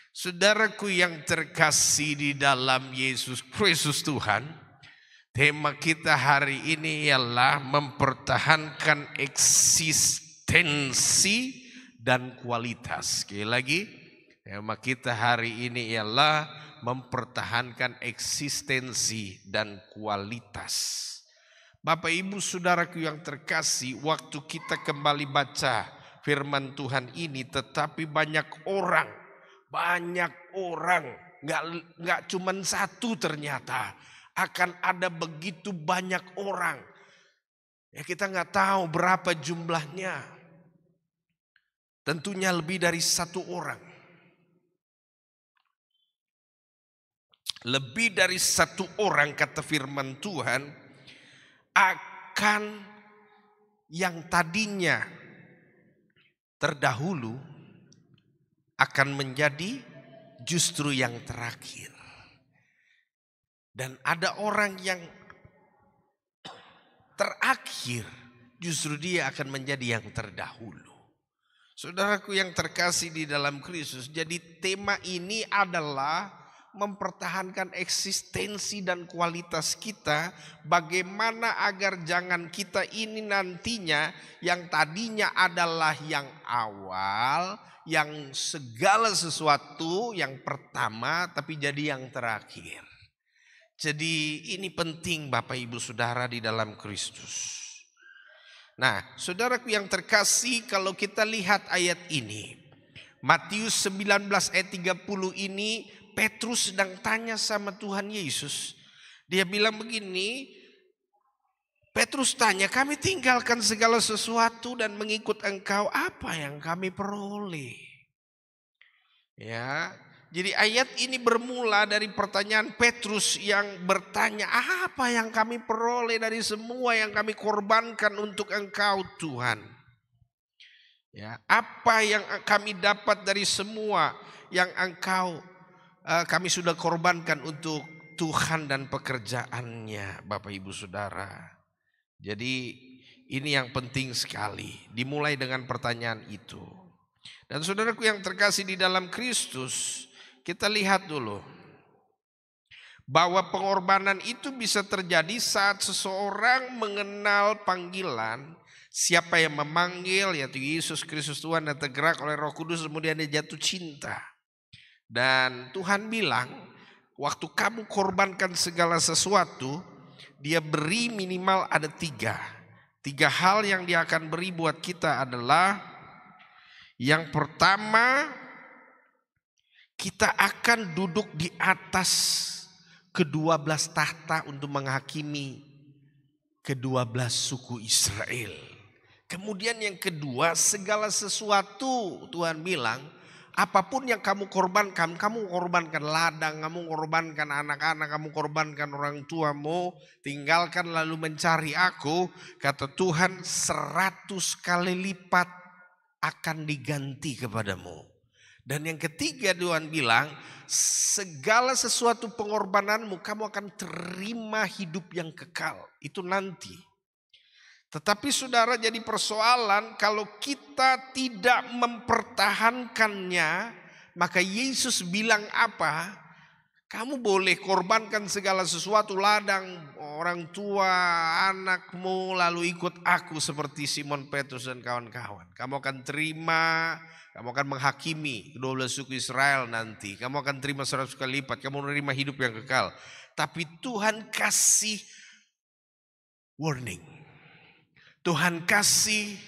Saudaraku yang terkasih di dalam Yesus Kristus Tuhan, tema kita hari ini ialah mempertahankan eksistensi dan kualitas. Sekali lagi, tema kita hari ini ialah mempertahankan eksistensi dan kualitas. Bapak Ibu Saudaraku yang terkasih, waktu kita kembali baca firman Tuhan ini, tetapi banyak orang, nggak cuman satu, ternyata akan ada begitu banyak orang. Ya, kita nggak tahu berapa jumlahnya. Tentunya lebih dari satu orang. Lebih dari satu orang, kata firman Tuhan, akan yang tadinya terdahulu akan menjadi justru yang terakhir. Dan ada orang yang terakhir, justru dia akan menjadi yang terdahulu. Saudaraku yang terkasih di dalam Kristus, jadi tema ini adalah mempertahankan eksistensi dan kualitas kita. Bagaimana agar jangan kita ini nantinya yang tadinya adalah yang awal, yang segala sesuatu yang pertama, tapi jadi yang terakhir. Jadi ini penting Bapak Ibu Saudara di dalam Kristus. Nah, saudaraku yang terkasih, kalau kita lihat ayat ini, Matius 19 ayat 30 ini, Petrus sedang tanya sama Tuhan Yesus. Dia bilang begini, Petrus tanya, kami tinggalkan segala sesuatu dan mengikut engkau, apa yang kami peroleh? Ya, jadi ayat ini bermula dari pertanyaan Petrus yang bertanya, apa yang kami peroleh dari semua yang kami korbankan untuk engkau Tuhan? Ya, apa yang kami dapat dari semua yang engkau kami sudah korbankan untuk Tuhan dan pekerjaannya, Bapak Ibu Saudara. Jadi ini yang penting sekali, dimulai dengan pertanyaan itu. Dan saudaraku yang terkasih di dalam Kristus, kita lihat dulu bahwa pengorbanan itu bisa terjadi saat seseorang mengenal panggilan, siapa yang memanggil, yaitu Yesus Kristus Tuhan, dan tergerak oleh Roh Kudus, kemudian dia jatuh cinta. Dan Tuhan bilang, waktu kamu korbankan segala sesuatu, dia beri minimal ada tiga hal yang dia akan beri buat kita adalah, yang pertama, kita akan duduk di atas ke-12 tahta untuk menghakimi ke-12 suku Israel. Kemudian yang kedua, segala sesuatu Tuhan bilang, apapun yang kamu korbankan ladang, kamu korbankan anak-anak, kamu korbankan orang tuamu, tinggalkan lalu mencari aku, kata Tuhan, 100 kali lipat akan diganti kepadamu. Dan yang ketiga Tuhan bilang, segala sesuatu pengorbananmu kamu akan terima hidup yang kekal. Itu nanti. Tetapi saudara, jadi persoalan kalau kita tidak mempertahankannya, maka Yesus bilang apa? Kamu boleh korbankan segala sesuatu, ladang, orang tua, anakmu, lalu ikut aku seperti Simon Petrus dan kawan-kawan. Kamu akan terima, kamu akan menghakimi kedua belas suku Israel nanti. Kamu akan terima 100 kali lipat, kamu menerima hidup yang kekal. Tapi Tuhan kasih warning. Tuhan kasih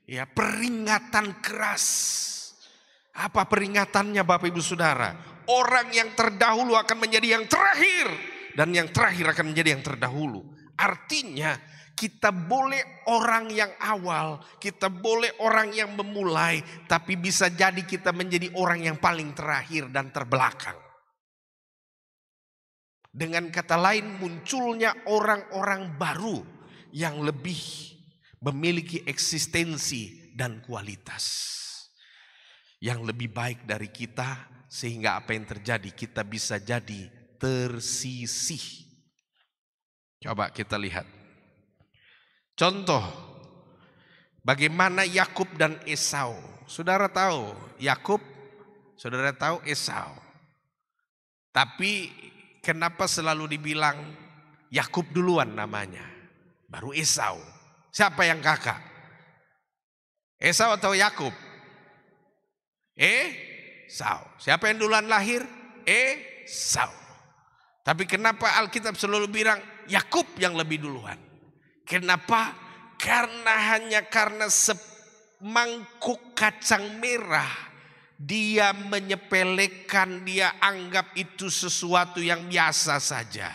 peringatan keras. Apa peringatannya Bapak Ibu Saudara? Orang yang terdahulu akan menjadi yang terakhir, dan yang terakhir akan menjadi yang terdahulu. Artinya kita boleh orang yang awal, kita boleh orang yang memulai, tapi bisa jadi kita menjadi orang yang paling terakhir dan terbelakang. Dengan kata lain, munculnya orang-orang baru yang lebih memiliki eksistensi dan kualitas yang lebih baik dari kita, sehingga apa yang terjadi, kita bisa jadi tersisih. Coba kita lihat contoh bagaimana Yakub dan Esau. Saudara tahu Yakub Saudara tahu Esau. Tapi kenapa selalu dibilang Yakub duluan namanya, baru Esau? Siapa yang kakak? Esau atau Yakub? Esau. Siapa yang duluan lahir? Esau. Tapi kenapa Alkitab selalu bilang Yakub yang lebih duluan? Kenapa? Karena semangkuk kacang merah dia menyepelekan, dia anggap itu sesuatu yang biasa saja,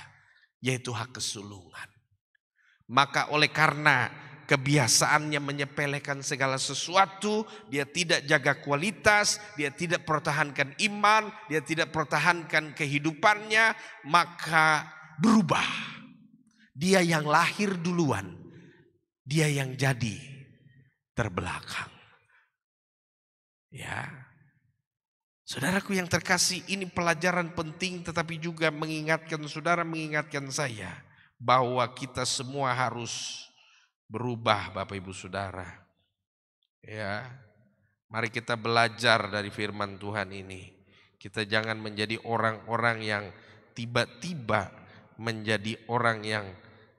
yaitu hak kesulungan. Maka oleh karena kebiasaannya menyepelekan segala sesuatu, dia tidak jaga kualitas, dia tidak pertahankan iman, dia tidak pertahankan kehidupannya, maka berubah. Dia yang lahir duluan, dia yang jadi terbelakang. Ya. Saudaraku yang terkasih, ini pelajaran penting tetapi juga mengingatkan saudara, mengingatkan saya bahwa kita semua harus berubah Bapak Ibu Saudara. Ya. Mari kita belajar dari firman Tuhan ini. Kita jangan menjadi orang-orang yang tiba-tiba menjadi orang yang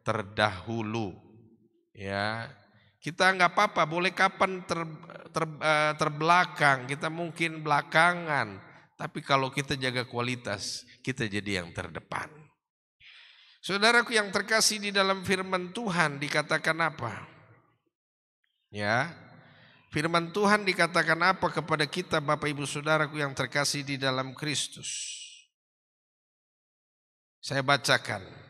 terdahulu. Ya. Kita nggak apa-apa, boleh kapan terbelakang, kita mungkin belakangan. Tapi kalau kita jaga kualitas, kita jadi yang terdepan. Saudaraku yang terkasih, di dalam firman Tuhan dikatakan apa? Ya, firman Tuhan dikatakan apa kepada kita Bapak Ibu Saudaraku yang terkasih di dalam Kristus? Saya bacakan.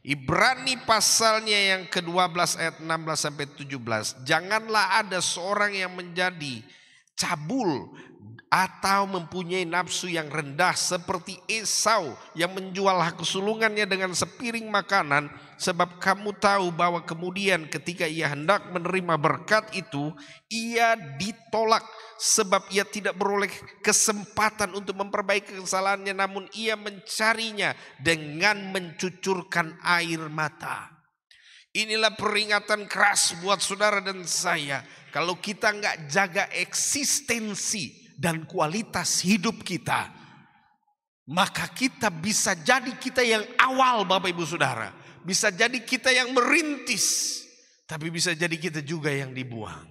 Ibrani pasalnya yang ke-12 ayat 16 sampai 17. Janganlah ada seorang yang menjadi cabul atau mempunyai nafsu yang rendah seperti Esau yang menjual hak kesulungannya dengan sepiring makanan, sebab kamu tahu bahwa kemudian ketika ia hendak menerima berkat itu, ia ditolak sebab ia tidak beroleh kesempatan untuk memperbaiki kesalahannya, namun ia mencarinya dengan mencucurkan air mata. Inilah peringatan keras buat saudara dan saya. Kalau kita nggak jaga eksistensi dan kualitas hidup kita, maka kita bisa jadi kita yang awal Bapak Ibu Saudara. Bisa jadi kita yang merintis, tapi bisa jadi kita juga yang dibuang.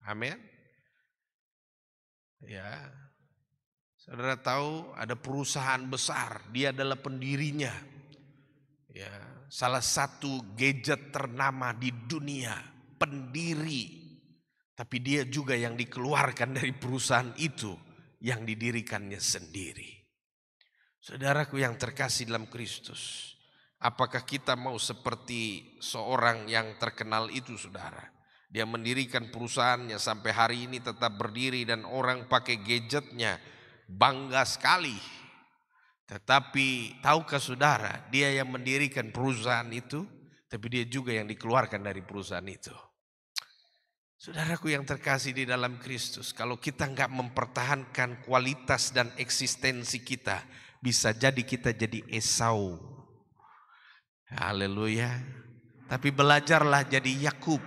Amin. Ya, saudara tahu ada perusahaan besar, dia adalah pendirinya. Ya, salah satu gadget ternama di dunia, pendiri. Tapi dia juga yang dikeluarkan dari perusahaan itu, yang didirikannya sendiri. Saudaraku yang terkasih dalam Kristus, apakah kita mau seperti seorang yang terkenal itu, saudara? Dia mendirikan perusahaannya sampai hari ini tetap berdiri dan orang pakai gadgetnya, bangga sekali. Tetapi tahukah saudara, dia yang mendirikan perusahaan itu, tapi dia juga yang dikeluarkan dari perusahaan itu. Saudaraku yang terkasih di dalam Kristus, kalau kita nggak mempertahankan kualitas dan eksistensi kita, bisa jadi kita jadi Esau. Haleluya. Tapi belajarlah jadi Yakub.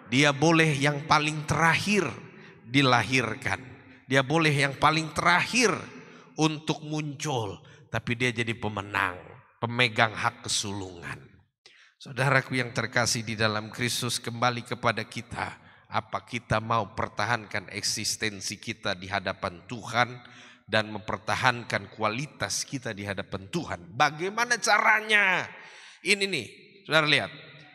Dia boleh yang paling terakhir dilahirkan. Dia boleh yang paling terakhir untuk muncul. Tapi dia jadi pemenang, pemegang hak kesulungan. Saudaraku yang terkasih di dalam Kristus, kembali kepada kita. Apa kita mau pertahankan eksistensi kita di hadapan Tuhan dan mempertahankan kualitas kita di hadapan Tuhan? Bagaimana caranya? Ini nih, saudara lihat.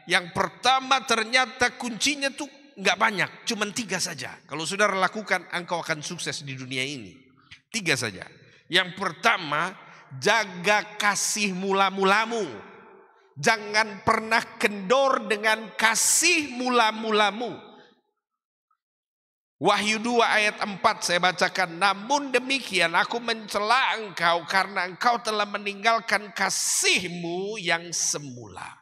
Yang pertama ternyata kuncinya tuh nggak banyak, cuma 3 saja. Kalau saudara lakukan, engkau akan sukses di dunia ini. 3 saja. Yang pertama, jaga kasih mula-mulamu. Jangan pernah kendor dengan kasih mula-mulamu. Wahyu 2 ayat 4 saya bacakan. Namun demikian aku mencela engkau karena engkau telah meninggalkan kasihmu yang semula.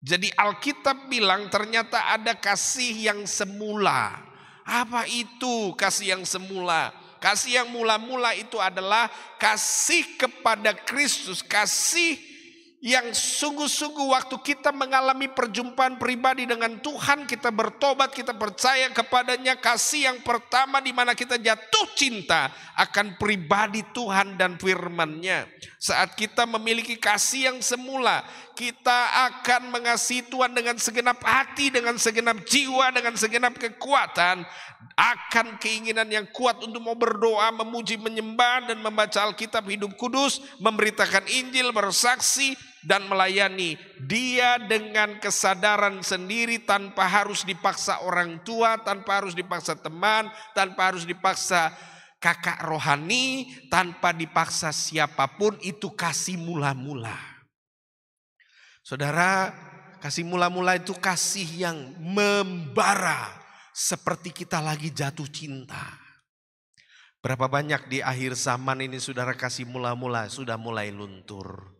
Jadi Alkitab bilang ternyata ada kasih yang semula. Apa itu kasih yang semula? Kasih yang mula-mula itu adalah kasih kepada Kristus. Kasih yang sungguh-sungguh waktu kita mengalami perjumpaan pribadi dengan Tuhan, kita bertobat, kita percaya kepadanya, kasih yang pertama di mana kita jatuh cinta akan pribadi Tuhan dan firman-Nya. Saat kita memiliki kasih yang semula, kita akan mengasihi Tuhan dengan segenap hati, dengan segenap jiwa, dengan segenap kekuatan, akan keinginan yang kuat untuk mau berdoa, memuji, menyembah, dan membaca Alkitab, hidup kudus, memberitakan Injil, bersaksi, dan melayani Dia dengan kesadaran sendiri, tanpa harus dipaksa orang tua, tanpa harus dipaksa teman, tanpa harus dipaksa kakak rohani, tanpa dipaksa siapapun. Itu kasih mula-mula. Saudara, kasih mula-mula itu kasih yang membara, seperti kita lagi jatuh cinta. Berapa banyak di akhir zaman ini saudara kasih mula-mula sudah mulai luntur.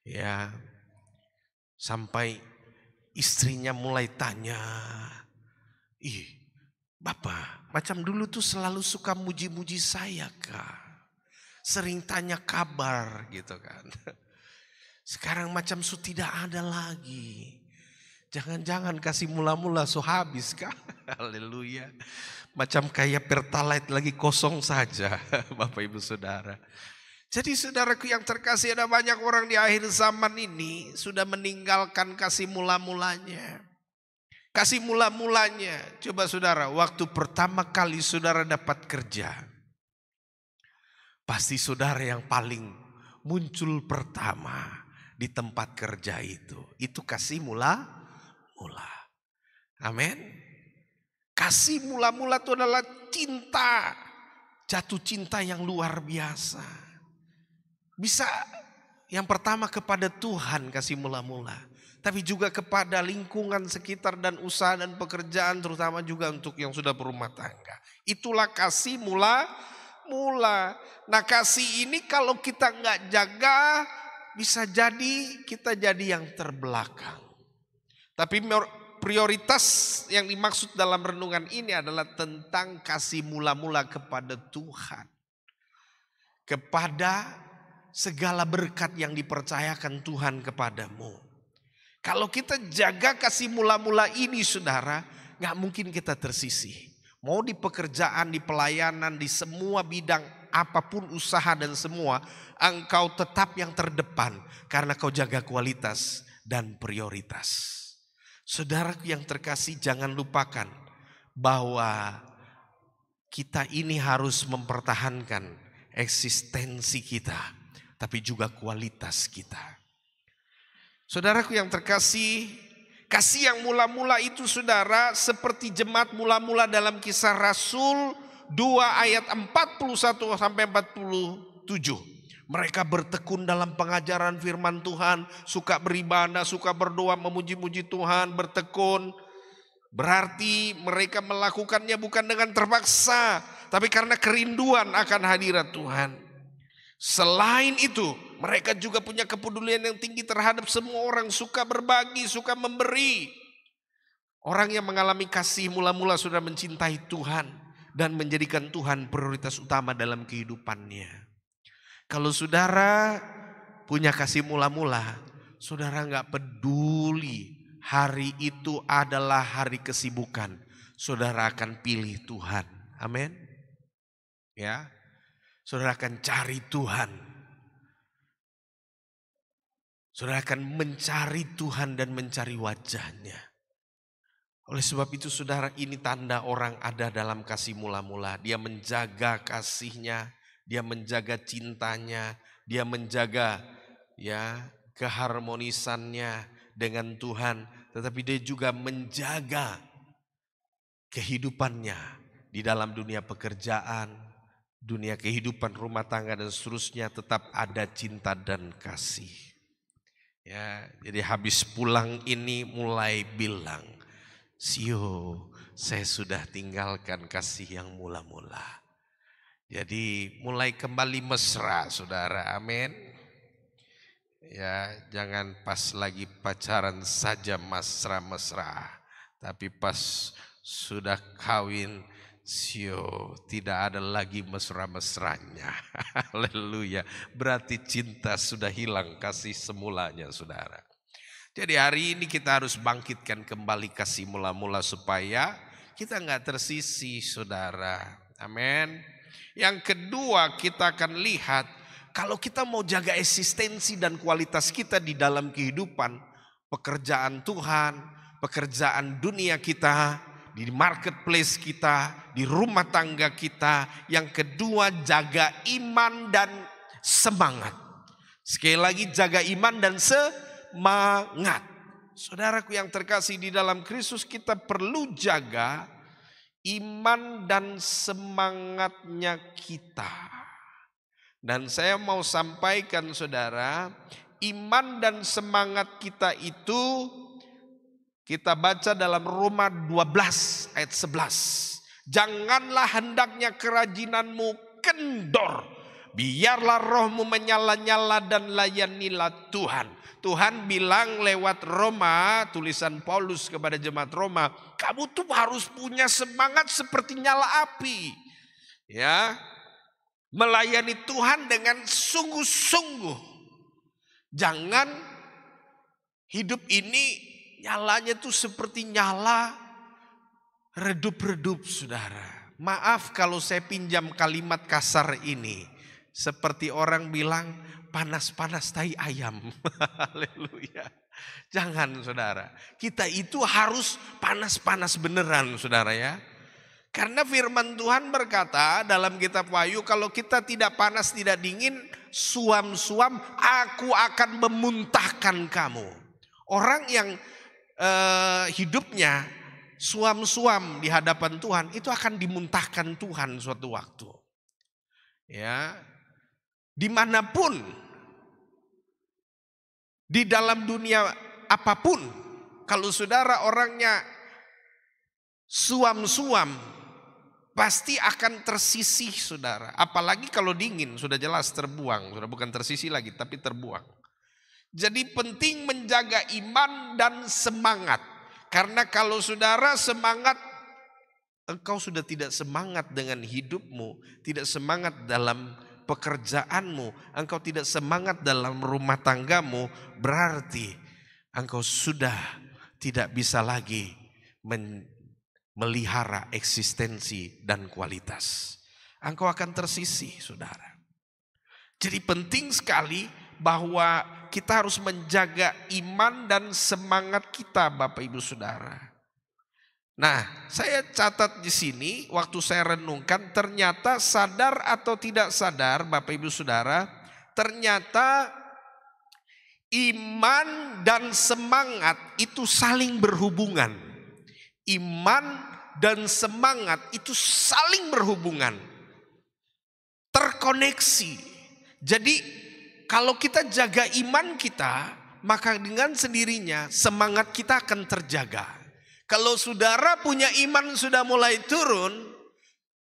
Ya, sampai istrinya mulai tanya, ih Bapak macam dulu tuh selalu suka muji-muji saya kak, sering tanya kabar gitu kan. Sekarang macam tidak ada lagi. Jangan-jangan kasih mula-mula so habis kak. Haleluya. Macam kayak pertalite lagi kosong saja Bapak Ibu Saudara. Jadi saudaraku yang terkasih, ada banyak orang di akhir zaman ini sudah meninggalkan kasih mula-mulanya. Kasih mula-mulanya. Coba saudara, waktu pertama kali saudara dapat kerja, pasti saudara yang paling muncul pertama di tempat kerja itu kasih mula-mula. Amin. Kasih mula-mula itu adalah cinta, jatuh cinta yang luar biasa. Bisa yang pertama kepada Tuhan kasih mula-mula, tapi juga kepada lingkungan sekitar dan usaha dan pekerjaan, terutama juga untuk yang sudah berumah tangga. Itulah kasih mula-mula. Nah kasih ini kalau kita nggak jaga, bisa jadi kita jadi yang terbelakang. Tapi prioritas yang dimaksud dalam renungan ini adalah tentang kasih mula-mula kepada Tuhan, kepada segala berkat yang dipercayakan Tuhan kepadamu. Kalau kita jaga kasih mula-mula ini saudara, gak mungkin kita tersisih. Mau di pekerjaan, di pelayanan, di semua bidang, apapun usaha dan semua, engkau tetap yang terdepan karena kau jaga kualitas dan prioritas. Saudaraku yang terkasih, jangan lupakan bahwa kita ini harus mempertahankan eksistensi kita, tapi juga kualitas kita. Saudaraku yang terkasih, kasih yang mula-mula itu saudara seperti jemaat mula-mula dalam Kisah Rasul 2 ayat 41 sampai 47. Mereka bertekun dalam pengajaran firman Tuhan, suka beribadah, suka berdoa, memuji-muji Tuhan, bertekun. Berarti mereka melakukannya bukan dengan terpaksa, tapi karena kerinduan akan hadirat Tuhan. Selain itu, mereka juga punya kepedulian yang tinggi terhadap semua orang, suka berbagi, suka memberi. Orang yang mengalami kasih mula-mula sudah mencintai Tuhan dan menjadikan Tuhan prioritas utama dalam kehidupannya. Kalau saudara punya kasih mula-mula, saudara gak peduli hari itu adalah hari kesibukan, saudara akan pilih Tuhan. Amin. Ya. Saudara akan cari Tuhan. Saudara akan mencari Tuhan dan mencari wajahnya. Oleh sebab itu saudara, ini tanda orang ada dalam kasih mula-mula. Dia menjaga kasihnya, dia menjaga cintanya, dia menjaga keharmonisannya dengan Tuhan. Tetapi dia juga menjaga kehidupannya di dalam dunia pekerjaan, dunia kehidupan rumah tangga dan seterusnya, tetap ada cinta dan kasih. Ya, jadi habis pulang ini mulai bilang, "Sio, saya sudah tinggalkan kasih yang mula-mula." Jadi mulai kembali mesra, saudara. Amin. Ya, jangan pas lagi pacaran saja mesra-mesra, tapi pas sudah kawin Sio, tidak ada lagi mesra-mesranya. Haleluya. Berarti cinta sudah hilang, kasih semulanya, saudara. Jadi hari ini kita harus bangkitkan kembali kasih mula-mula supaya kita nggak tersisi, saudara. Amin. Yang kedua, kita akan lihat kalau kita mau jaga eksistensi dan kualitas kita di dalam kehidupan, pekerjaan Tuhan, pekerjaan dunia kita, di marketplace kita, di rumah tangga kita. Yang kedua, jaga iman dan semangat. Sekali lagi, jaga iman dan semangat. Saudaraku yang terkasih di dalam Kristus, kita perlu jaga iman dan semangatnya kita. Dan saya mau sampaikan, saudara, iman dan semangat kita itu kita baca dalam Roma 12 ayat 11. Janganlah hendaknya kerajinanmu kendor. Biarlah rohmu menyala-nyala dan layanilah Tuhan. Tuhan bilang lewat Roma, tulisan Paulus kepada jemaat Roma, kamu tuh harus punya semangat seperti nyala api. Ya, melayani Tuhan dengan sungguh-sungguh. Jangan hidup ini nyalanya tuh seperti nyala redup-redup, saudara. Maaf kalau saya pinjam kalimat kasar ini. Seperti orang bilang panas-panas tai ayam. Haleluya. Jangan, saudara. Kita itu harus panas-panas beneran, saudara ya. Karena firman Tuhan berkata dalam kitab Wahyu, kalau kita tidak panas tidak dingin, suam-suam aku akan memuntahkan kamu. Orang yang hidupnya suam-suam di hadapan Tuhan itu akan dimuntahkan Tuhan suatu waktu. Ya, dimanapun di dalam dunia apapun, kalau saudara orangnya suam-suam, pasti akan tersisih, saudara. Apalagi kalau dingin, sudah jelas terbuang, sudah bukan tersisih lagi, tapi terbuang. Jadi penting menjaga iman dan semangat. Karena kalau saudara semangat, engkau sudah tidak semangat dengan hidupmu, tidak semangat dalam pekerjaanmu, engkau tidak semangat dalam rumah tanggamu, berarti engkau sudah tidak bisa lagi melihara eksistensi dan kualitas. Engkau akan tersisih, saudara. Jadi penting sekali bahwa kita harus menjaga iman dan semangat kita, Bapak Ibu Saudara. Nah, saya catat di sini waktu saya renungkan, ternyata sadar atau tidak sadar, Bapak Ibu Saudara, ternyata iman dan semangat itu saling berhubungan. Iman dan semangat itu saling berhubungan, terkoneksi. Jadi kalau kita jaga iman kita, maka dengan sendirinya semangat kita akan terjaga. Kalau saudara punya iman sudah mulai turun,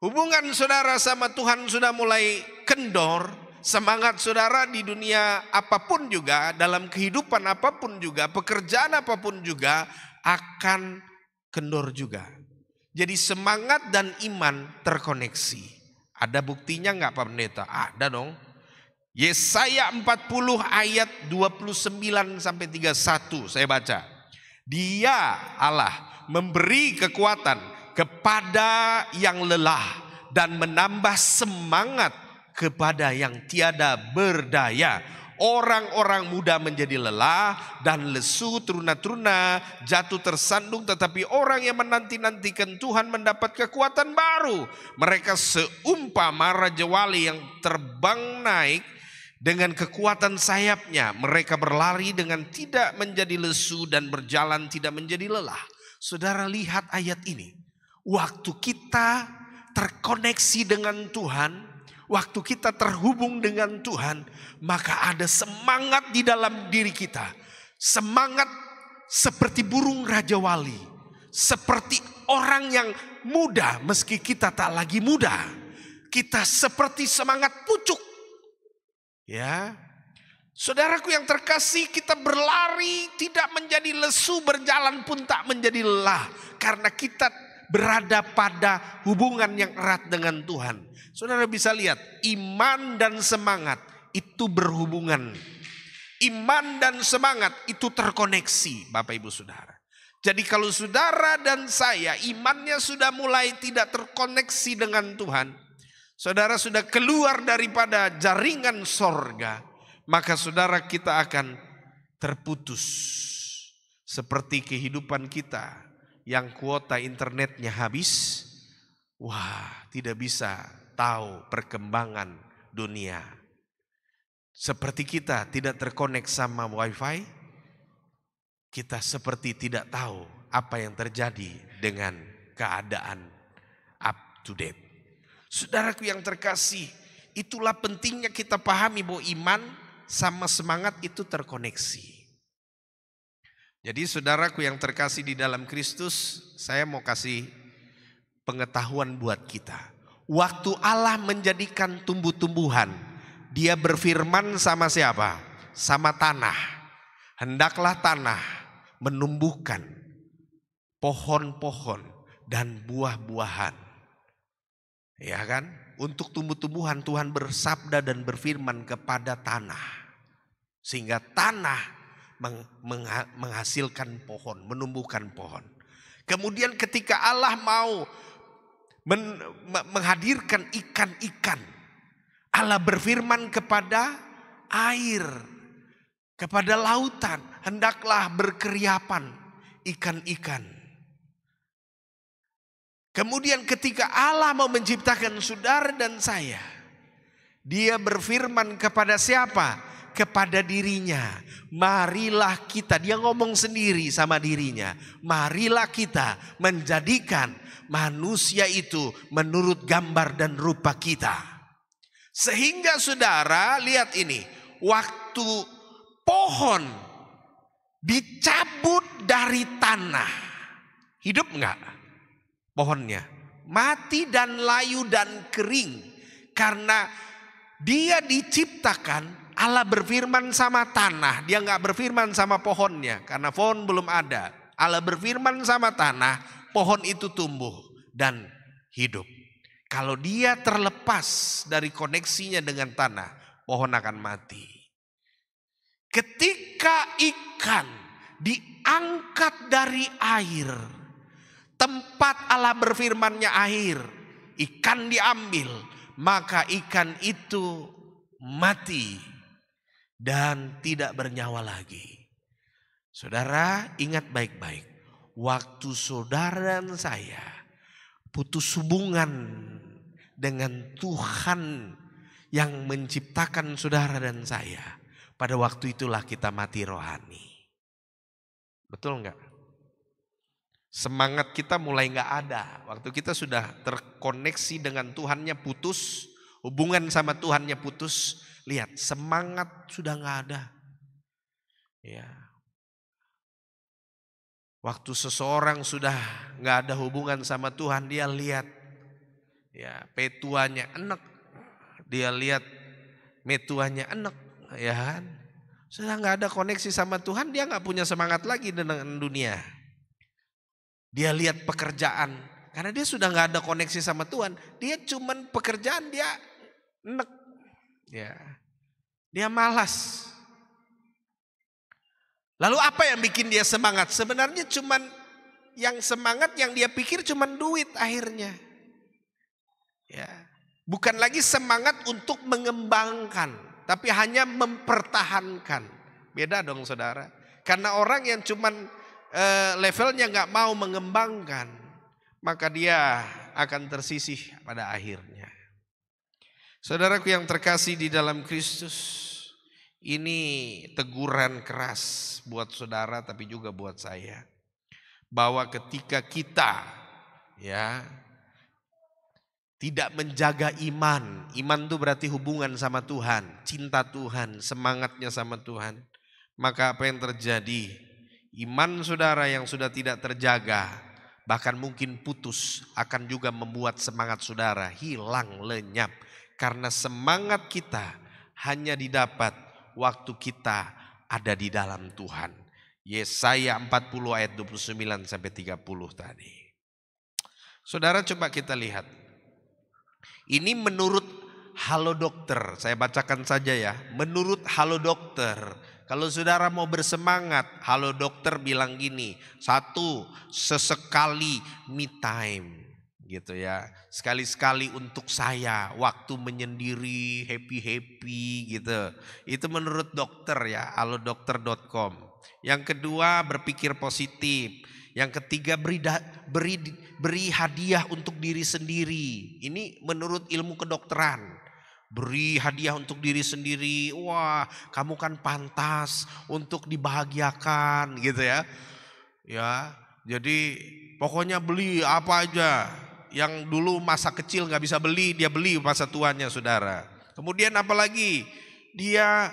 hubungan saudara sama Tuhan sudah mulai kendor, semangat saudara di dunia apapun juga, dalam kehidupan apapun juga, pekerjaan apapun juga akan kendor juga. Jadi semangat dan iman terkoneksi. Ada buktinya enggak Pak Pendeta? Ada dong. Yesaya 40 ayat 29 sampai 31 saya baca. Dia Allah memberi kekuatan kepada yang lelah dan menambah semangat kepada yang tiada berdaya. Orang-orang muda menjadi lelah dan lesu, teruna-teruna jatuh tersandung, tetapi orang yang menanti-nantikan Tuhan mendapat kekuatan baru. Mereka seumpama raja wali yang terbang naik dengan kekuatan sayapnya. Mereka berlari dengan tidak menjadi lesu dan berjalan tidak menjadi lelah. Saudara lihat ayat ini. Waktu kita terkoneksi dengan Tuhan, waktu kita terhubung dengan Tuhan, maka ada semangat di dalam diri kita. Semangat seperti burung raja wali. Seperti orang yang muda meski kita tak lagi muda. Kita seperti semangat pucuk. Ya, saudaraku yang terkasih, kita berlari tidak menjadi lesu, berjalan pun tak menjadi lelah. Karena kita berada pada hubungan yang erat dengan Tuhan. Saudara bisa lihat, iman dan semangat itu berhubungan. Iman dan semangat itu terkoneksi, Bapak Ibu Saudara. Jadi kalau saudara dan saya imannya sudah mulai tidak terkoneksi dengan Tuhan, saudara sudah keluar daripada jaringan sorga, maka saudara kita akan terputus. Seperti kehidupan kita yang kuota internetnya habis, wah tidak bisa tahu perkembangan dunia. Seperti kita tidak terkonek sama wifi, kita seperti tidak tahu apa yang terjadi dengan keadaan up to date. Saudaraku yang terkasih, itulah pentingnya kita pahami bahwa iman sama semangat itu terkoneksi. Jadi saudaraku yang terkasih di dalam Kristus, saya mau kasih pengetahuan buat kita. Waktu Allah menjadikan tumbuh-tumbuhan, Dia berfirman sama siapa? Sama tanah. Hendaklah tanah menumbuhkan pohon-pohon dan buah-buahan. Ya kan? Untuk tumbuh-tumbuhan Tuhan bersabda dan berfirman kepada tanah. Sehingga tanah menghasilkan pohon, menumbuhkan pohon. Kemudian ketika Allah mau menghadirkan ikan-ikan, Allah berfirman kepada air, kepada lautan, hendaklah berkeriapan ikan-ikan. Kemudian ketika Allah mau menciptakan saudara dan saya, Dia berfirman kepada siapa? Kepada dirinya. Marilah kita, Dia ngomong sendiri sama dirinya, marilah kita menjadikan manusia itu menurut gambar dan rupa kita. Sehingga saudara lihat ini, waktu pohon dicabut dari tanah, hidup enggak pohonnya? Mati dan layu dan kering. Karena dia diciptakan, Allah berfirman sama tanah, Dia enggak berfirman sama pohonnya karena pohon belum ada. Allah berfirman sama tanah, pohon itu tumbuh dan hidup. Kalau dia terlepas dari koneksinya dengan tanah, pohon akan mati. Ketika ikan diangkat dari air, tempat Allah berfirmannya air, ikan diambil, maka ikan itu mati dan tidak bernyawa lagi. Saudara ingat baik-baik, waktu saudara dan saya putus hubungan dengan Tuhan yang menciptakan saudara dan saya, pada waktu itulah kita mati rohani. Betul enggak? Semangat kita mulai enggak ada. Waktu kita sudah terkoneksi dengan Tuhannya putus, hubungan sama Tuhannya putus, lihat semangat sudah enggak ada. Ya. Waktu seseorang sudah enggak ada hubungan sama Tuhan, dia lihat ya petuanya enek, dia lihat metuanya enek, ya kan? Sudah enggak ada koneksi sama Tuhan, dia enggak punya semangat lagi dengan dunia. Dia lihat pekerjaan, karena dia sudah enggak ada koneksi sama Tuhan, dia cuman pekerjaan dia enek, ya, dia malas. Lalu apa yang bikin dia semangat? Sebenarnya cuman yang semangat yang dia pikir cuman duit akhirnya. Ya, bukan lagi semangat untuk mengembangkan, tapi hanya mempertahankan. Beda dong saudara. Karena orang yang cuman levelnya nggak mau mengembangkan, maka dia akan tersisih pada akhirnya. Saudaraku yang terkasih di dalam Kristus, ini teguran keras buat saudara tapi juga buat saya. Bahwa ketika kita ya tidak menjaga iman. Iman itu berarti hubungan sama Tuhan, cinta Tuhan, semangatnya sama Tuhan. Maka apa yang terjadi? Iman saudara yang sudah tidak terjaga, bahkan mungkin putus, akan juga membuat semangat saudara hilang lenyap. Karena semangat kita hanya didapat waktu kita ada di dalam Tuhan. Yesaya 40 ayat 29 sampai 30 tadi. Saudara, coba kita lihat. Ini menurut Halodoc. Saya bacakan saja ya. Menurut Halodoc, kalau saudara mau bersemangat, Halodoc bilang gini. 1, sesekali me time. Gitu ya. Sekali-sekali untuk saya, waktu menyendiri, happy-happy gitu. Itu menurut dokter ya, halodokter.com. Yang kedua, berpikir positif. Yang ketiga, beri hadiah untuk diri sendiri. Ini menurut ilmu kedokteran. Beri hadiah untuk diri sendiri. Wah, kamu kan pantas untuk dibahagiakan gitu ya. Ya, jadi pokoknya beli apa aja. Yang dulu masa kecil gak bisa beli, dia beli masa tuanya, saudara. Kemudian apalagi? Dia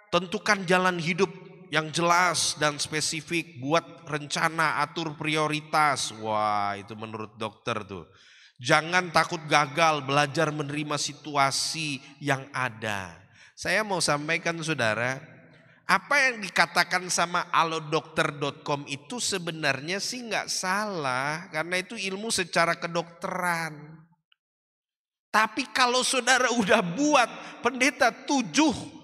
tentukan jalan hidup yang jelas dan spesifik, buat rencana, atur prioritas. Wah, itu menurut dokter tuh. Jangan takut gagal, belajar menerima situasi yang ada. Saya mau sampaikan saudara, apa yang dikatakan sama halodokter.com itu sebenarnya sih nggak salah, karena itu ilmu secara kedokteran. Tapi kalau saudara udah buat pendeta 7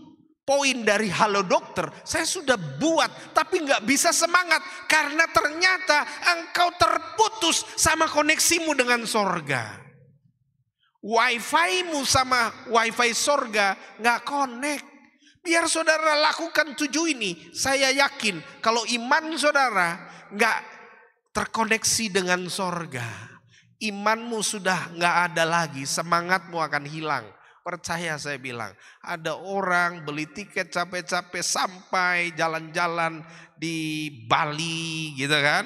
poin dari Halodoc, saya sudah buat tapi nggak bisa semangat karena ternyata engkau terputus sama koneksimu dengan sorga. Wifi-mu sama wifi sorga nggak connect. Biar saudara lakukan 7 ini, saya yakin kalau iman saudara nggak terkoneksi dengan sorga, imanmu sudah nggak ada lagi, semangatmu akan hilang. Percaya saya bilang, ada orang beli tiket capek-capek sampai jalan-jalan di Bali gitu kan,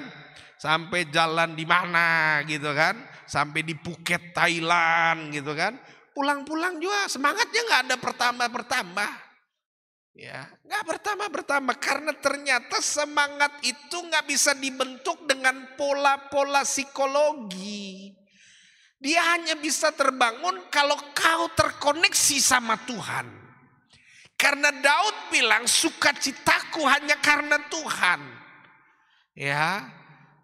sampai jalan di mana gitu kan, sampai di Phuket Thailand gitu kan, pulang-pulang juga semangatnya nggak ada bertambah. Ya, nggak bertambah karena ternyata semangat itu nggak bisa dibentuk dengan pola-pola psikologi. Dia hanya bisa terbangun kalau kau terkoneksi sama Tuhan. Karena Daud bilang sukacitaku hanya karena Tuhan. Ya,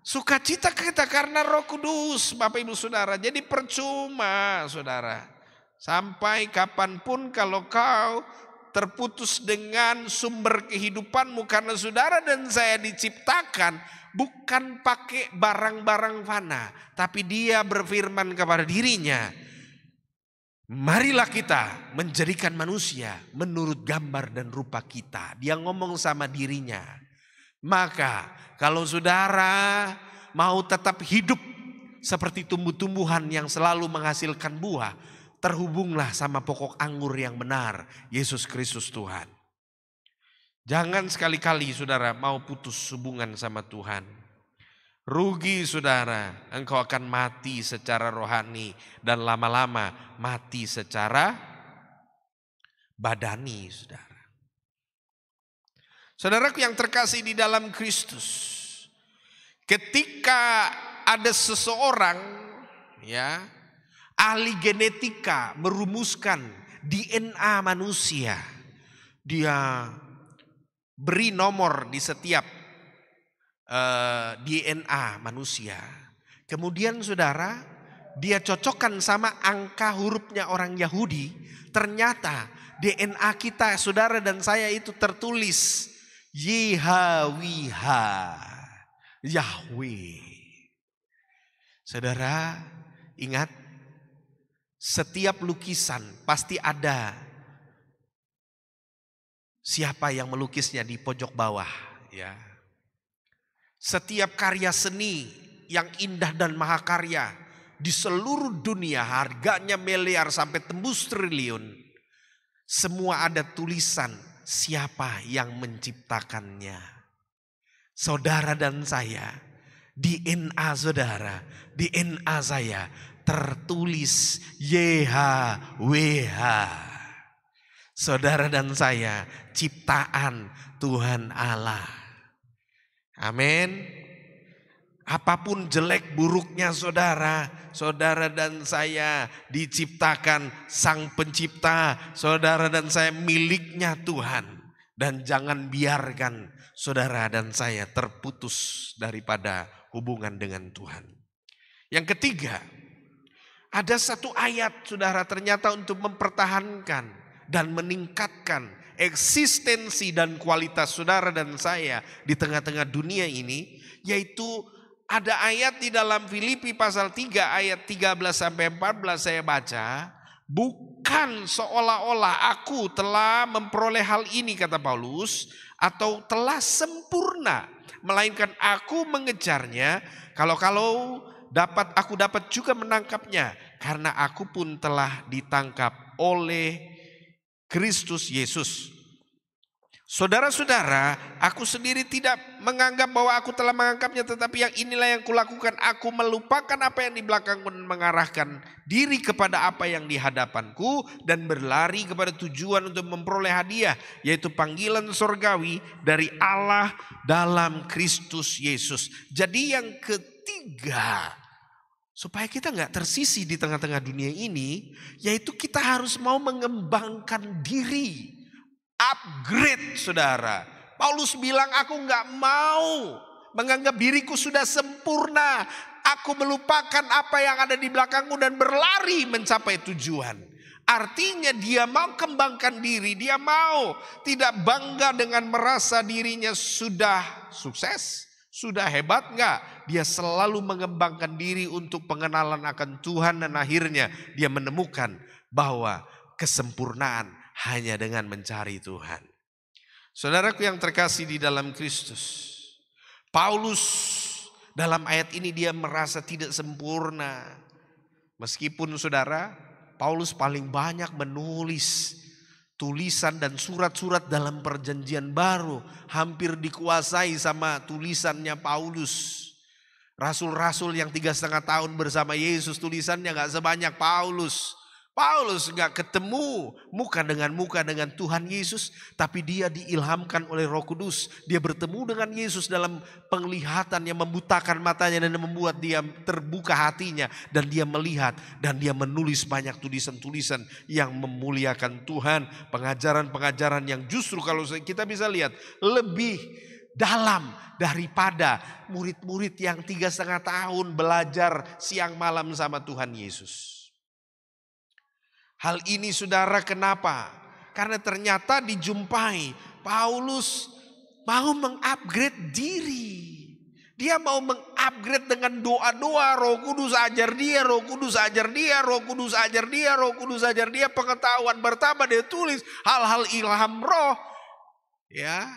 sukacita kita karena Roh Kudus, Bapak Ibu Saudara. Jadi percuma saudara. Sampai kapanpun kalau kau terputus dengan sumber kehidupanmu, karena saudara dan saya diciptakan bukan pakai barang-barang fana, tapi dia berfirman kepada dirinya, marilah kita menjadikan manusia menurut gambar dan rupa kita. Dia ngomong sama dirinya. Maka kalau saudara mau tetap hidup seperti tumbuh-tumbuhan yang selalu menghasilkan buah, terhubunglah sama pokok anggur yang benar, Yesus Kristus Tuhan. Jangan sekali-kali saudara mau putus hubungan sama Tuhan. Rugi saudara, engkau akan mati secara rohani dan lama-lama mati secara badani saudara. Saudaraku yang terkasih di dalam Kristus, ketika ada seseorang ya, ahli genetika merumuskan DNA manusia, dia beri nomor di setiap DNA manusia. Kemudian saudara, dia cocokkan sama angka hurufnya orang Yahudi. Ternyata DNA kita, saudara dan saya itu tertulis YHWH, Yahweh. Saudara ingat, setiap lukisan pasti ada siapa yang melukisnya di pojok bawah ya. Setiap karya seni yang indah dan mahakarya di seluruh dunia, harganya miliar sampai tembus triliun, semua ada tulisan siapa yang menciptakannya. Saudara dan saya, DNA saudara, DNA saya tertulis YHWH. Saudara dan saya ciptaan Tuhan Allah. Amin. Apapun jelek buruknya saudara, saudara dan saya diciptakan Sang Pencipta. Saudara dan saya miliknya Tuhan. Dan jangan biarkan saudara dan saya terputus daripada hubungan dengan Tuhan. Yang ketiga, ada satu ayat saudara ternyata untuk mempertahankan dan meningkatkan eksistensi dan kualitas saudara dan saya di tengah-tengah dunia ini, yaitu ada ayat di dalam Filipi pasal 3 ayat 13-14 saya baca. Bukan seolah-olah aku telah memperoleh hal ini, kata Paulus, atau telah sempurna, melainkan aku mengejarnya, kalau aku dapat juga menangkapnya, karena aku pun telah ditangkap oleh Kristus Yesus. Saudara-saudara, aku sendiri tidak menganggap bahwa aku telah menangkapnya, tetapi yang inilah yang kulakukan, aku melupakan apa yang di belakangku dan mengarahkan diri kepada apa yang di hadapanku, dan berlari kepada tujuan untuk memperoleh hadiah, yaitu panggilan surgawi dari Allah dalam Kristus Yesus. Jadi yang ketiga, supaya kita nggak tersisih di tengah-tengah dunia ini, yaitu kita harus mau mengembangkan diri. Upgrade saudara. Paulus bilang, aku nggak mau menganggap diriku sudah sempurna. Aku melupakan apa yang ada di belakangku dan berlari mencapai tujuan. Artinya dia mau kembangkan diri. Dia mau tidak bangga dengan merasa dirinya sudah sukses, sudah hebat, enggak. Dia selalu mengembangkan diri untuk pengenalan akan Tuhan, dan akhirnya dia menemukan bahwa kesempurnaan hanya dengan mencari Tuhan. Saudaraku yang terkasih di dalam Kristus, Paulus dalam ayat ini dia merasa tidak sempurna. Meskipun saudara, Paulus paling banyak menulis tulisan dan surat-surat dalam perjanjian baru, hampir dikuasai sama tulisannya Paulus. Rasul-rasul yang 3,5 tahun bersama Yesus, tulisannya gak sebanyak Paulus. Paulus gak ketemu muka dengan Tuhan Yesus, tapi dia diilhamkan oleh Roh Kudus. Dia bertemu dengan Yesus dalam penglihatan yang membutakan matanya dan membuat dia terbuka hatinya, dan dia melihat dan dia menulis banyak tulisan-tulisan yang memuliakan Tuhan, pengajaran-pengajaran yang justru kalau kita bisa lihat lebih dalam daripada murid-murid yang 3,5 tahun belajar siang malam sama Tuhan Yesus. Hal ini saudara kenapa? Karena ternyata dijumpai Paulus mau mengupgrade diri. Dia mau mengupgrade dengan doa-doa, Roh Kudus ajar dia, Roh Kudus ajar dia, Roh Kudus ajar dia, Roh Kudus ajar dia, pengetahuan bertambah, dia tulis hal-hal ilham roh. Ya.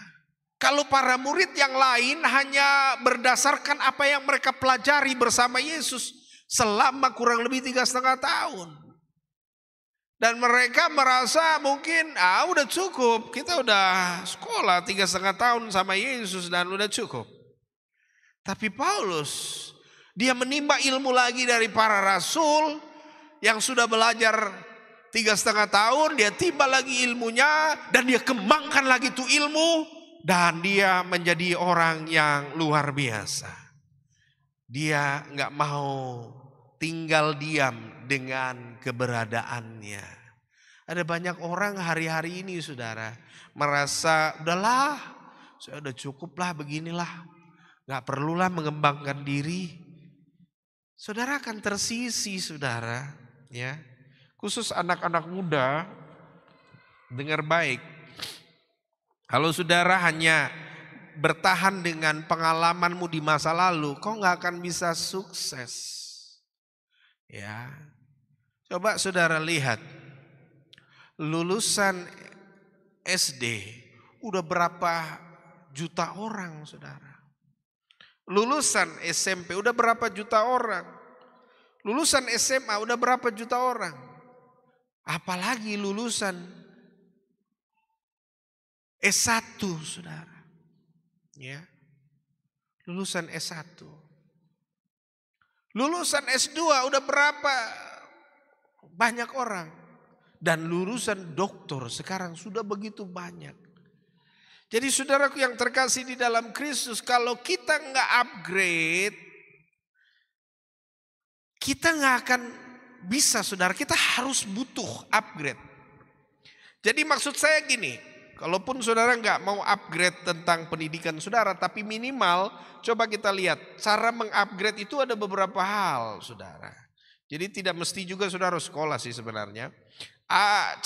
Kalau para murid yang lain hanya berdasarkan apa yang mereka pelajari bersama Yesus selama kurang lebih 3,5 tahun. Dan mereka merasa mungkin udah cukup, kita udah sekolah 3,5 tahun sama Yesus dan udah cukup. Tapi Paulus, dia menimba ilmu lagi dari para rasul yang sudah belajar 3,5 tahun, dia timba lagi ilmunya dan dia kembangkan lagi tuh ilmu, dan dia menjadi orang yang luar biasa. Dia nggak mau tinggal diam dengan keberadaannya. Ada banyak orang hari-hari ini saudara merasa udahlah, saya udah cukup lah beginilah, gak perlulah mengembangkan diri. Saudara akan tersisi saudara, ya. Khusus anak-anak muda, dengar baik. Kalau saudara hanya bertahan dengan pengalamanmu di masa lalu, kau gak akan bisa sukses. Ya, coba saudara lihat, lulusan SD udah berapa juta orang saudara. Lulusan SMP udah berapa juta orang. Lulusan SMA udah berapa juta orang. Apalagi lulusan S1 saudara. Ya, lulusan S1. Lulusan S2 udah berapa banyak orang. Dan lulusan doktor sekarang sudah begitu banyak. Jadi saudaraku yang terkasih di dalam Kristus, kalau kita nggak upgrade, kita nggak akan bisa saudara, kita harus butuh upgrade. Jadi maksud saya gini, Kalaupun saudara nggak mau upgrade tentang pendidikan saudara, tapi minimal coba kita lihat cara mengupgrade itu ada beberapa hal, saudara. Jadi tidak mesti juga saudara harus sekolah sih sebenarnya.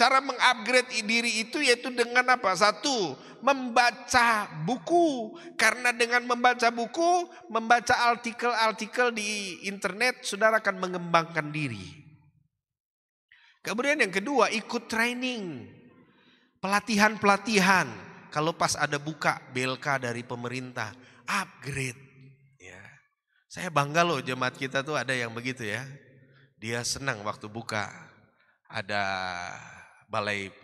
Cara mengupgrade diri itu yaitu dengan apa? Satu, membaca buku. Karena dengan membaca buku, membaca artikel-artikel di internet, saudara akan mengembangkan diri. Kemudian yang kedua, ikut training. Pelatihan-pelatihan. Kalau pas ada buka BLK dari pemerintah, upgrade. Ya. Saya bangga loh jemaat kita tuh ada yang begitu ya. Dia senang waktu buka. Ada balai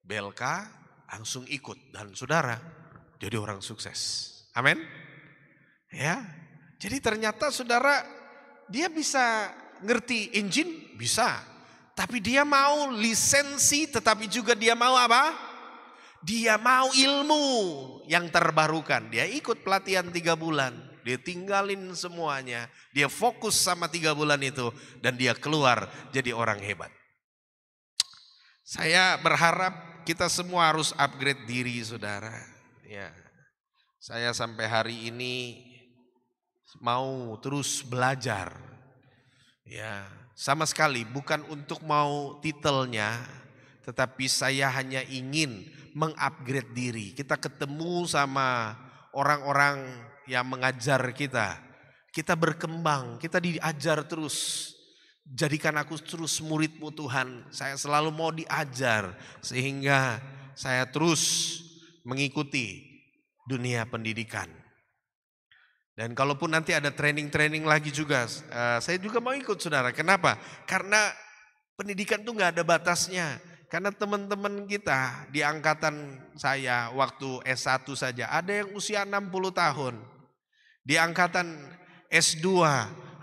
BLK, langsung ikut. Dan saudara jadi orang sukses. Amin. Ya. Jadi ternyata saudara dia bisa ngerti engine, bisa. Tapi dia mau lisensi, tetapi juga dia mau apa? Dia mau ilmu yang terbarukan. Dia ikut pelatihan 3 bulan. Dia tinggalin semuanya. Dia fokus sama 3 bulan itu. Dan dia keluar jadi orang hebat. Saya berharap kita semua harus upgrade diri saudara. Ya. Saya sampai hari ini mau terus belajar. Ya. Sama sekali bukan untuk mau titelnya, tetapi saya hanya ingin mengupgrade diri. Kita ketemu sama orang-orang yang mengajar kita. Kita berkembang, kita diajar terus. Jadikan aku terus murid-Mu Tuhan. Saya selalu mau diajar sehingga saya terus mengikuti dunia pendidikan. Dan kalaupun nanti ada training-training lagi juga, saya juga mau ikut saudara. Kenapa? Karena pendidikan tuh gak ada batasnya. Karena teman-teman kita di angkatan saya waktu S1 saja, ada yang usia 60 tahun. Di angkatan S2,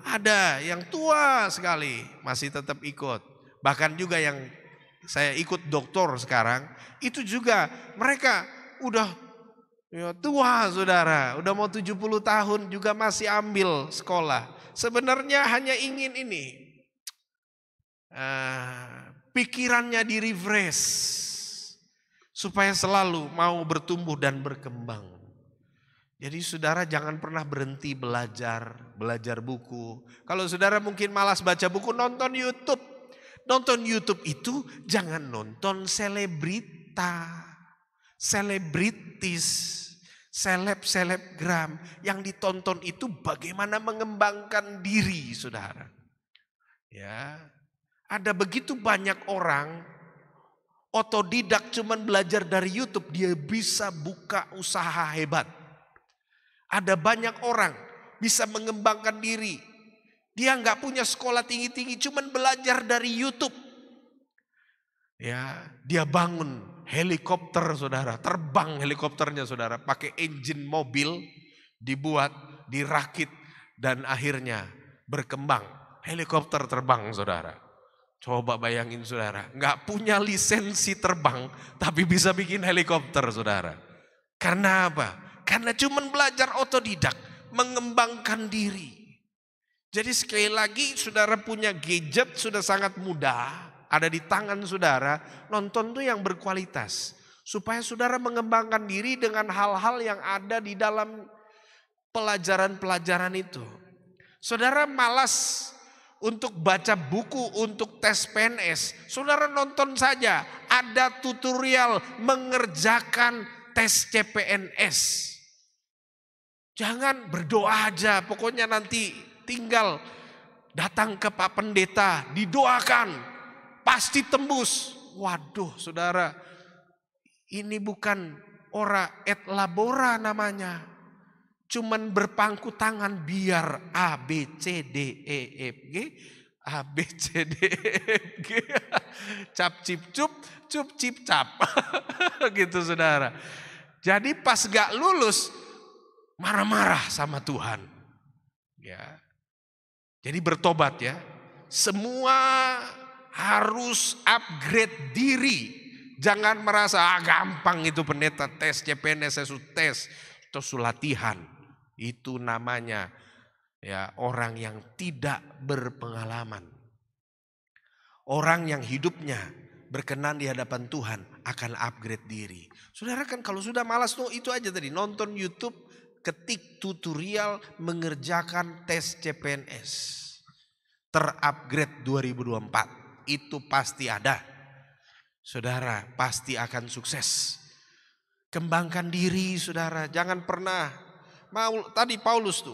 ada yang tua sekali, masih tetap ikut. Bahkan juga yang saya ikut doktor sekarang, itu juga mereka udah ya, tua saudara, udah mau 70 tahun juga masih ambil sekolah. Sebenarnya hanya ingin ini, pikirannya di refresh, supaya selalu mau bertumbuh dan berkembang. Jadi saudara jangan pernah berhenti belajar buku. Kalau saudara mungkin malas baca buku, nonton YouTube. Nonton YouTube itu jangan nonton selebritis. Selebgram yang ditonton itu bagaimana mengembangkan diri saudara. Ya, ada begitu banyak orang otodidak cuman belajar dari YouTube, dia bisa buka usaha hebat. Ada banyak orang bisa mengembangkan diri. Dia nggak punya sekolah tinggi-tinggi, cuman belajar dari YouTube. Ya, dia bangun helikopter saudara, terbang helikopternya saudara, pakai engine mobil, dibuat, dirakit, dan akhirnya berkembang. Helikopter terbang saudara. Coba bayangin saudara, gak punya lisensi terbang, tapi bisa bikin helikopter saudara. Karena apa? Karena cuma belajar otodidak, mengembangkan diri. Jadi sekali lagi saudara punya gadget sudah sangat mudah. Ada di tangan saudara, nonton tuh yang berkualitas. Supaya saudara mengembangkan diri dengan hal-hal yang ada di dalam pelajaran-pelajaran itu. Saudara malas untuk baca buku untuk tes PNS. Saudara nonton saja, ada tutorial mengerjakan tes CPNS. Jangan berdoa aja, pokoknya nanti tinggal datang ke Pak Pendeta, didoakan. Pasti tembus. Waduh saudara, ini bukan ora et labora namanya. Cuman berpangku tangan biar A, B, C, D, E, F, G. A, B, C, D, E, F, G. Cap, cip, cup, cip, cap. Gitu saudara. Jadi pas gak lulus, marah-marah sama Tuhan. Ya. Jadi bertobat ya. Semua harus upgrade diri. Jangan merasa gampang itu pendeta tes CPNS, saya tes, terus latihan. Itu namanya ya orang yang tidak berpengalaman. Orang yang hidupnya berkenan di hadapan Tuhan akan upgrade diri. Saudara kan kalau sudah malas tuh itu aja tadi, nonton YouTube, ketik tutorial mengerjakan tes CPNS. Terupgrade 2024, itu pasti ada. Saudara pasti akan sukses. Kembangkan diri saudara, jangan pernah. Tadi Paulus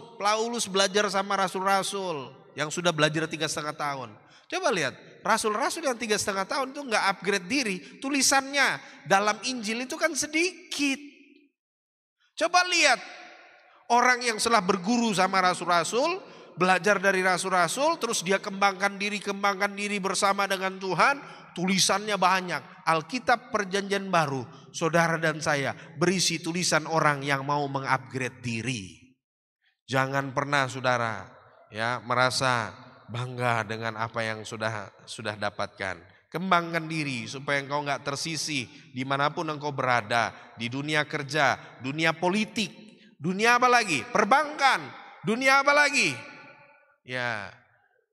belajar sama rasul-rasul yang sudah belajar 3,5 tahun. Coba lihat, rasul-rasul yang 3,5 tahun itu nggak upgrade diri, tulisannya dalam Injil itu kan sedikit. Coba lihat, orang yang setelah berguru sama rasul-rasul, belajar dari rasul-rasul, terus dia kembangkan diri bersama dengan Tuhan, tulisannya banyak. Alkitab Perjanjian Baru, saudara dan saya, berisi tulisan orang yang mau mengupgrade diri. Jangan pernah saudara ya merasa bangga dengan apa yang sudah dapatkan. Kembangkan diri supaya engkau nggak tersisih dimanapun engkau berada, di dunia kerja, dunia politik, dunia apa lagi? Perbankan, dunia apa lagi? Ya,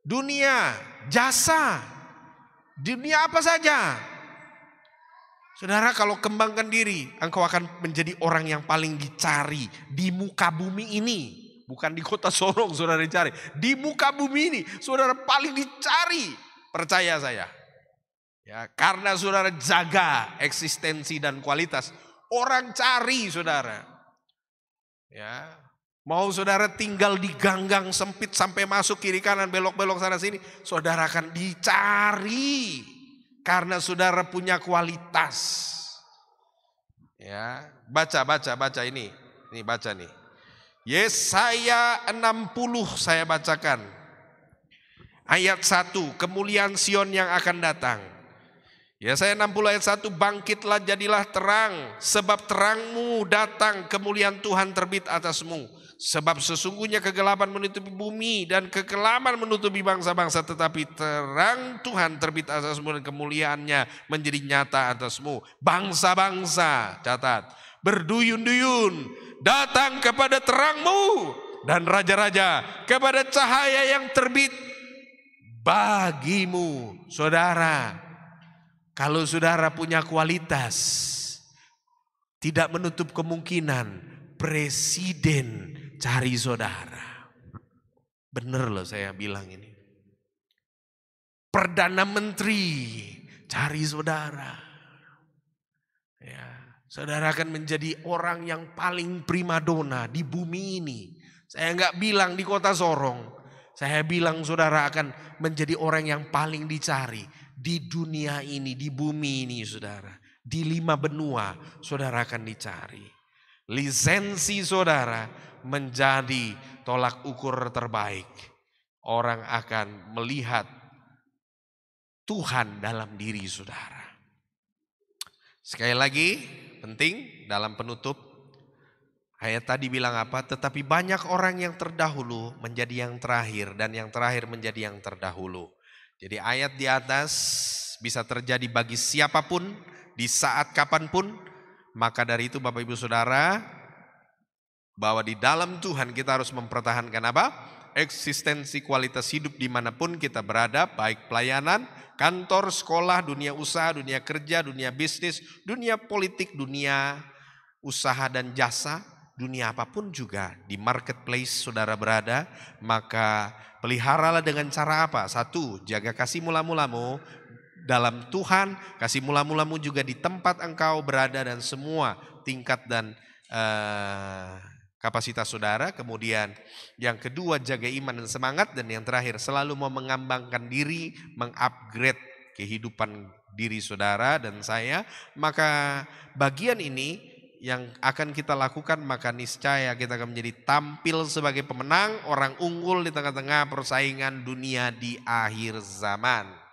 dunia jasa, dunia apa saja. Saudara kalau kembangkan diri, engkau akan menjadi orang yang paling dicari di muka bumi ini. Bukan di kota Sorong saudara dicari. Di muka bumi ini saudara paling dicari. Percaya saya. Ya, karena saudara jaga eksistensi dan kualitas. Orang cari saudara. Ya, mau saudara tinggal di ganggang sempit sampai masuk kiri kanan belok-belok sana sini. Saudara akan dicari. Karena saudara punya kualitas. Ya, baca ini. Ini baca nih. Yesaya 60 saya bacakan. Ayat 1, kemuliaan Sion yang akan datang. Yesaya 60 ayat 1, bangkitlah jadilah terang, sebab terangmu datang, kemuliaan Tuhan terbit atasmu. Sebab sesungguhnya kegelapan menutupi bumi dan kekelaman menutupi bangsa-bangsa, tetapi terang Tuhan terbit atasmu dan kemuliaannya menjadi nyata atasmu. Bangsa-bangsa, catat, berduyun-duyun datang kepada terangmu, dan raja-raja kepada cahaya yang terbit bagimu. Saudara, kalau saudara punya kualitas, tidak menutup kemungkinan presiden cari saudara. Bener loh saya bilang ini. Perdana Menteri cari saudara. Ya, saudara akan menjadi orang yang paling primadona di bumi ini. Saya enggak bilang di kota Sorong. Saya bilang saudara akan menjadi orang yang paling dicari di dunia ini, di bumi ini saudara. Di 5 benua saudara akan dicari. Lisensi saudara menjadi tolak ukur terbaik. Orang akan melihat Tuhan dalam diri saudara. Sekali lagi penting dalam penutup. Ayat tadi bilang apa? Tetapi banyak orang yang terdahulu menjadi yang terakhir, dan yang terakhir menjadi yang terdahulu. Jadi ayat di atas bisa terjadi bagi siapapun, di saat kapanpun. Maka dari itu Bapak Ibu Saudara, bahwa di dalam Tuhan kita harus mempertahankan apa? Eksistensi kualitas hidup dimanapun kita berada, baik pelayanan, kantor, sekolah, dunia usaha, dunia kerja, dunia bisnis, dunia politik, dunia usaha dan jasa, dunia apapun juga, di marketplace saudara berada, maka peliharalah dengan cara apa? 1, jaga kasih mula-mulamu dalam Tuhan, kasih mula-mulamu juga di tempat engkau berada dan semua tingkat dan kapasitas saudara. Kemudian yang kedua, jaga iman dan semangat. Dan yang terakhir, selalu mau mengembangkan diri, mengupgrade kehidupan diri saudara dan saya. Maka bagian ini yang akan kita lakukan, maka niscaya kita akan menjadi tampil sebagai pemenang, orang unggul di tengah-tengah persaingan dunia di akhir zaman.